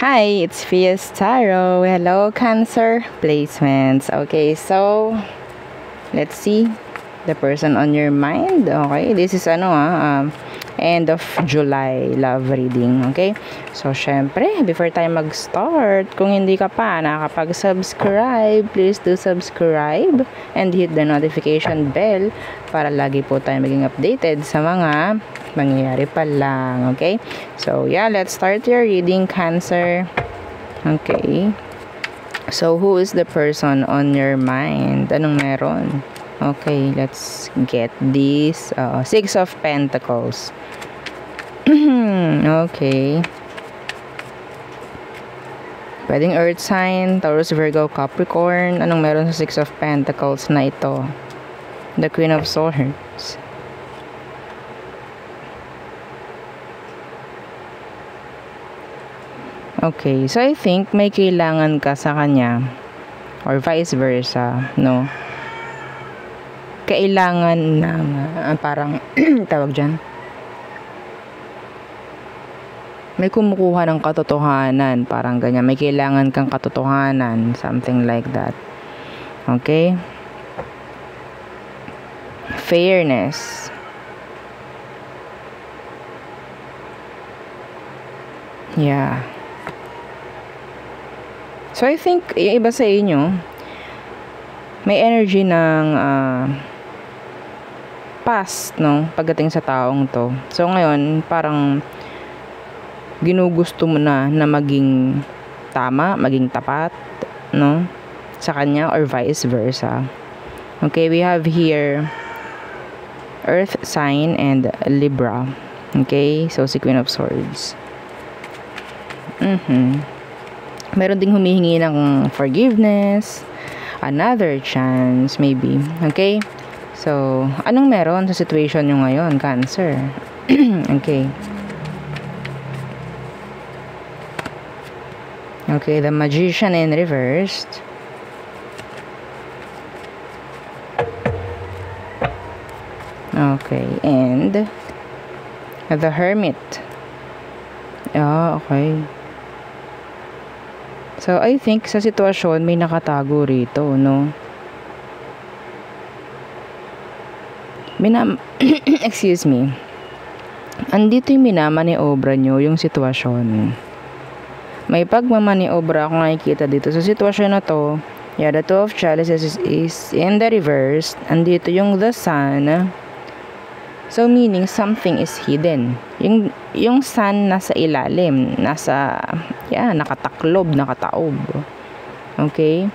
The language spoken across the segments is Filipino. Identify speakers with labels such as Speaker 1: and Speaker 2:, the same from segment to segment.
Speaker 1: Hi, it's Fias Tarot. Hello, Cancer placements. Okay, so let's see the person on your mind. Okay, this is end of July love reading. Okay, so syempre, before tayo mag-start, kung hindi ka pa nakakapag-subscribe, please do subscribe and hit the notification bell para lagi po tayo maging updated sa mga mangyayari pa lang. Okay, so yeah, let's start your reading, Cancer. Okay, so who is the person on your mind? Anong meron? Okay, let's get this. Six of Pentacles. Okay. Pwedeng Earth sign, Taurus, Virgo, Capricorn. Anong meron sa Six of Pentacles na ito? The Queen of Swords. Okay, so I think may kailangan ka sa kanya or vice versa, no? Kailangan ng parang tawag dyan, may kumukuha ng katotohanan, parang ganyan, may kailangan kang katotohanan, something like that. Okay, fairness. Yeah, so I think yung iba sa inyo may energy ng past, no, pagdating sa taong to. So ngayon parang ginugusto mo na maging tama, maging tapat, no, sa kanya or vice versa. Okay, we have here Earth sign and Libra. Okay, so si Queen of Swords. Meron ding humihingi ng forgiveness, another chance maybe. Okay, so anong meron sa situation nyo ngayon, Cancer? Okay. Okay, the Magician in reversed. Okay, and the Hermit. Okay. So, I think sa sitwasyon may nakatago rito, no? Excuse me. Andito yung minamaniobra nyo yung sitwasyon. May pagmamaniobra ako nakikita dito sa sitwasyon na to. Yeah, the Two of Chalices is in the reverse. Andito yung the Sun. So, meaning something is hidden. Yung sun nasa ilalim. Nakataklob, nakataob. Okay?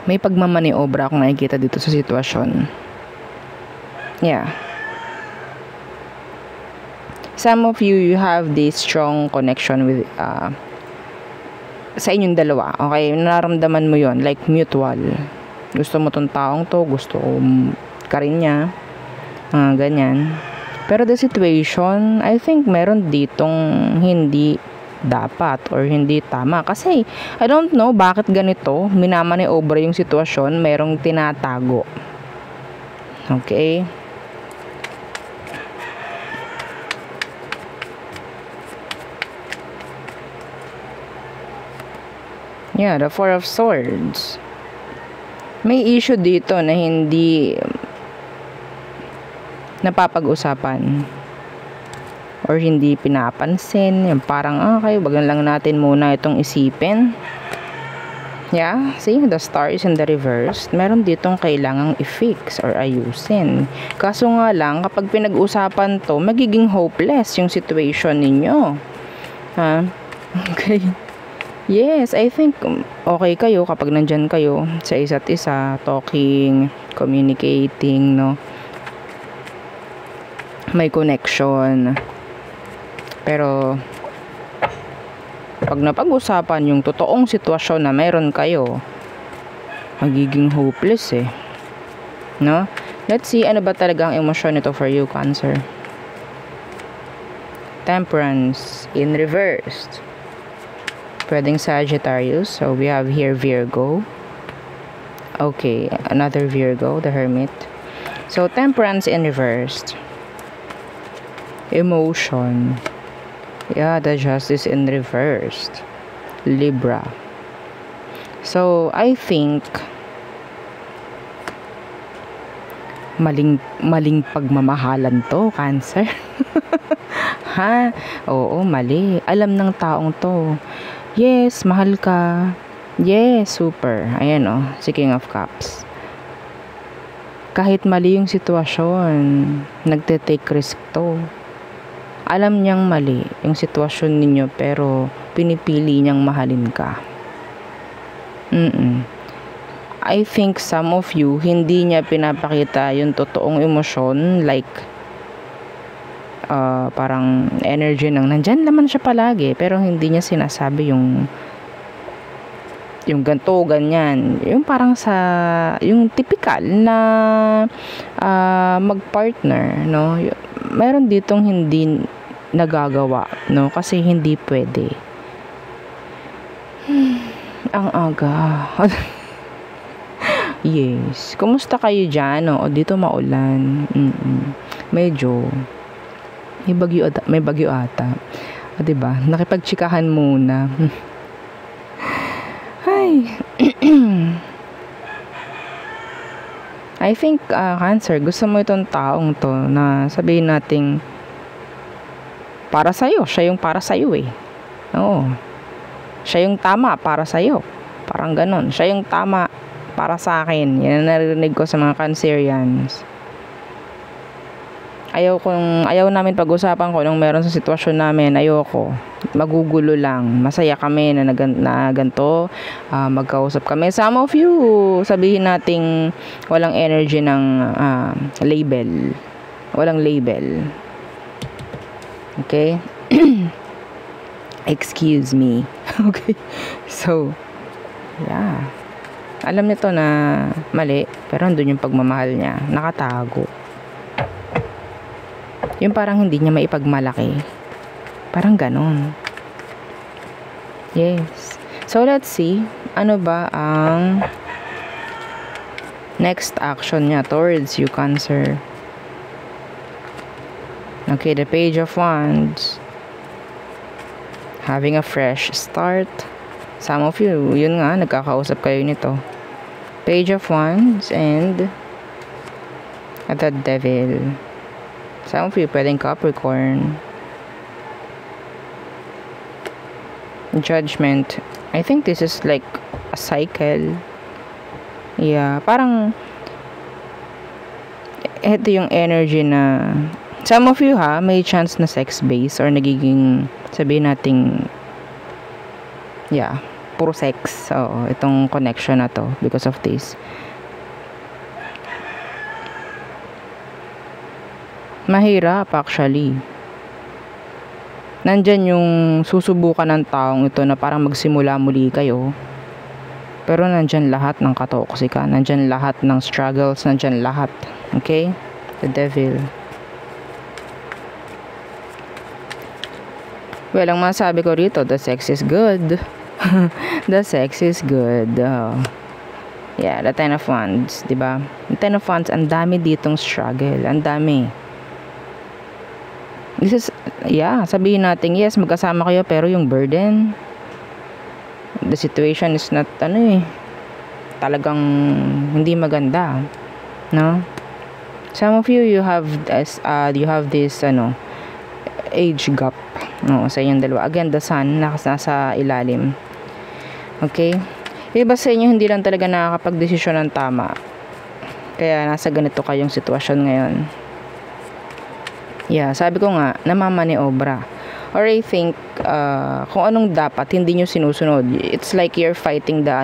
Speaker 1: May pagmamaniobra akong nakikita dito sa sitwasyon. Yeah. Some of you have this strong connection with sa inyong dalawa. Okay? Nararamdaman mo yon, like mutual. Gusto mo tong taong to, gusto ka rin niya, ganyan. Pero the situation, I think meron ditong hindi dapat or hindi tama. Kasi, I don't know bakit ganito, minamaniobra yung sitwasyon, merong tinatago. Okay? Yeah, the Four of Swords. May issue dito na hindi napapag-usapan or hindi pinapansin. Yung parang okay, wag lang natin muna itong isipin. Yeah, see, the Star is in the reverse. Meron ditong kailangang i-fix or ayusin. Kaso nga lang, kapag pinag-usapan to, magiging hopeless yung situation ninyo. Okay. Yes, I think okay kayo kapag nandyan kayo sa isa't isa, talking, communicating, no? May connection. Pero pag napag-usapan yung totoong sitwasyon na meron kayo, magiging hopeless no? Let's see, ano ba talaga ang emosyon nito for you, Cancer? Temperance in reversed. Pwedeng Sagittarius. So we have here Virgo. Okay, another Virgo, the Hermit. So Temperance in reversed. Emotion. Yeah, the justice in reversed. Libra. So, I think maling pagmamahalan to, Cancer. Ha? Oo, mali. Alam ng taong to. Yes, mahal ka. Yes, super. Ayan oh, si King of Cups. Kahit mali yung sitwasyon, nagte-take risk to. Alam niyang mali yung sitwasyon ninyo, pero pinipili niyang mahalin ka. I think some of you, hindi niya pinapakita yung totoong emosyon, like parang energy ng nandyan naman siya palagi, pero hindi niya sinasabi yung ganto, ganyan. Yung parang yung typical na mag-partner, no? Meron ditong hindi nagagawa, no? Kasi hindi pwede. Ang aga. Yes. Kumusta kayo dyan? O dito maulan. Medyo may bagyo ata. O, diba? Nakipagtsikahan muna. Ay. I think, Cancer, gusto mo itong taong to na sabihin nating para sa'yo. Siya yung para sa'yo eh. Oo. Siya yung tama para sa'yo. Parang ganon. Siya yung tama para sa akin. Yan ang narinig ko sa mga Cancerians. Ayaw namin pag-usapan ko nung meron sa sitwasyon namin. Ayoko. Magugulo lang. Masaya kami na ganito. Magkausap kami. Some of you, sabihin nating walang energy ng label. Walang label. Okay? Excuse me. Okay? So, yeah. Alam nito na mali, pero andun yung pagmamahal niya. Nakatago. Yung parang hindi niya maipagmalaki. Parang ganon. Yes. So, let's see. Ano ba ang next action niya towards you, Cancer? Okay, the Page of Wands. Having a fresh start. Some of you, yun nga, nagkakausap kayo nito. Page of Wands and the Devil. Some of you pwedeng Capricorn. Judgment. I think this is like a cycle. Yeah, parang ito yung energy na some of you may chance na sex base or nagiging sabihin nating puro sex. So, itong connection na to because of this. Mahirap actually. Nandyan yung susubukan ng taong ito na parang magsimula muli kayo. Pero nandyan lahat ng katoksikan. Nandyan lahat ng struggles. Nandyan lahat. Okay? The Devil. Well, ang masabi ko rito, the sex is good. The sex is good. Yeah, the Ten of Wands, diba? The Ten of Wands, ang dami ditong struggle. Ang dami. This is, sabihin natin, yes, magkasama kayo, pero yung burden, the situation is not, talagang hindi maganda. No? Some of you, you have this, age gap. No, sa inyong dalawa. Again, the sun, nasa ilalim. Okay? Iba sa inyo, hindi lang talaga nakakapag-desisyon ng tama. Kaya nasa ganito kayong sitwasyon ngayon. Yeah, sabi ko nga, namamaniobra. Or I think, kung anong dapat, hindi nyo sinusunod. It's like you're fighting the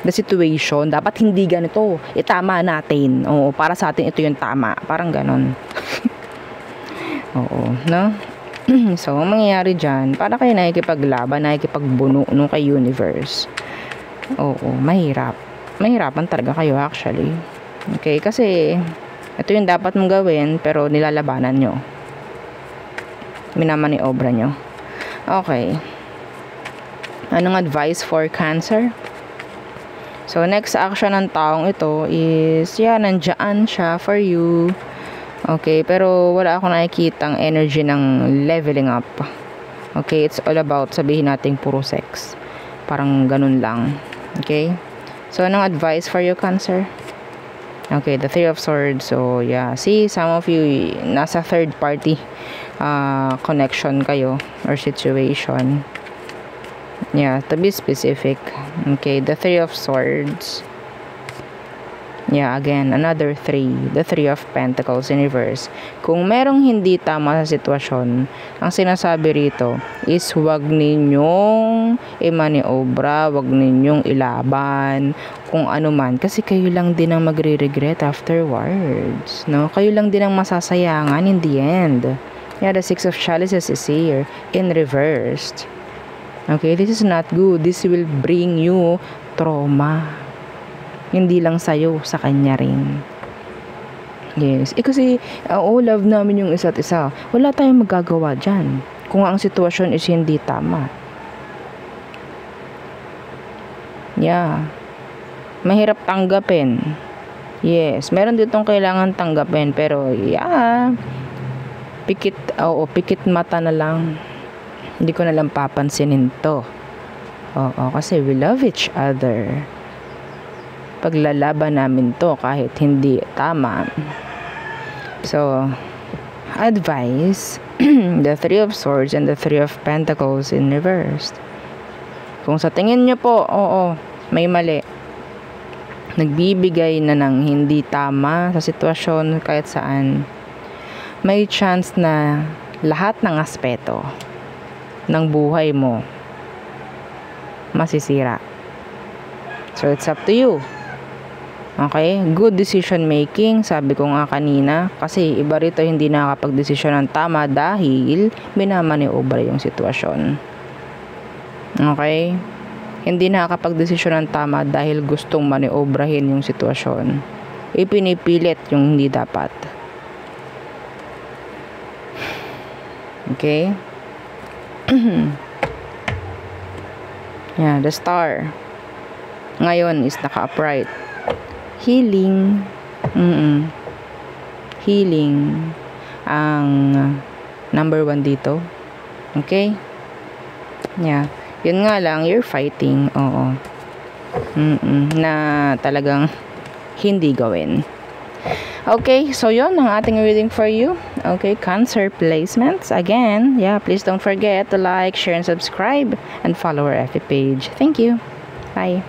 Speaker 1: situation. Dapat hindi ganito. Tama natin. Oo, para sa atin, ito yung tama. Parang ganon. Oo, no? So, ang mangyayari dyan, para kayo nakikipaglaban, nakikipagbuno kay universe. Oo, mahirap. Mahirapan talaga kayo actually. Okay, kasi ito yung dapat mong gawin, pero nilalabanan nyo. Minamaniobra nyo. Okay. Anong advice for Cancer? So, next action ng taong ito is, nandyan siya for you. Okay, pero wala akong nakikitang energy ng leveling up. Okay, it's all about sabihin natin puro sex. Parang ganun lang. Okay? So, anong advice for you, Cancer? Okay, the Three of Swords. So, yeah. See, some of you, nasa third party connection kayo or situation. Yeah, to be specific. Okay, the Three of Swords. Yeah, again, another 3. The 3 of Pentacles in reverse. Kung merong hindi tama sa sitwasyon, ang sinasabi rito is wag ninyong imaniobra, wag ninyong ilaban, kung ano man. Kasi kayo lang din ang magre-regret afterwards. No? Kayo lang din ang masasayangan in the end. Yeah, the 6 of Chalices is here in reversed. Okay, this is not good. This will bring you trauma. Hindi lang sa'yo, sa kanya rin. Yes. Kasi, love namin yung isa't isa. Wala tayong magagawa dyan. Kung ang sitwasyon is hindi tama. Yeah. Mahirap tanggapin. Yes. Meron ditong kailangan tanggapin. Pero, yeah. Pikit mata na lang. Hindi ko na lang papansinin to. Oo, kasi we love each other. Paglalaban namin to kahit hindi tama. So, advice, the 3 of Swords and the 3 of Pentacles in reversed. Kung sa tingin nyo po, may mali. Nagbibigay na ng hindi tama sa sitwasyon kahit saan. May chance na lahat ng aspeto ng buhay mo masisira. So, it's up to you. Okay? Good decision making, sabi ko nga kanina. Kasi iba rito hindi nakakapag-desisyon ng tama dahil minamaniobra yung sitwasyon. Okay? Hindi nakakapag-desisyon ng tama dahil gustong maniobrahin yung sitwasyon. Ipinipilit yung hindi dapat. Okay? Yeah, the Star. Ngayon is naka-upright. Healing. Healing ang number 1 dito. Okay? Yeah. Yun nga lang, you're fighting. Oo. Na talagang hindi gawin. Okay, so yun ang ating reading for you. Okay, Cancer placements. Again, yeah, please don't forget to like, share, and subscribe, and follow our FB page. Thank you. Bye.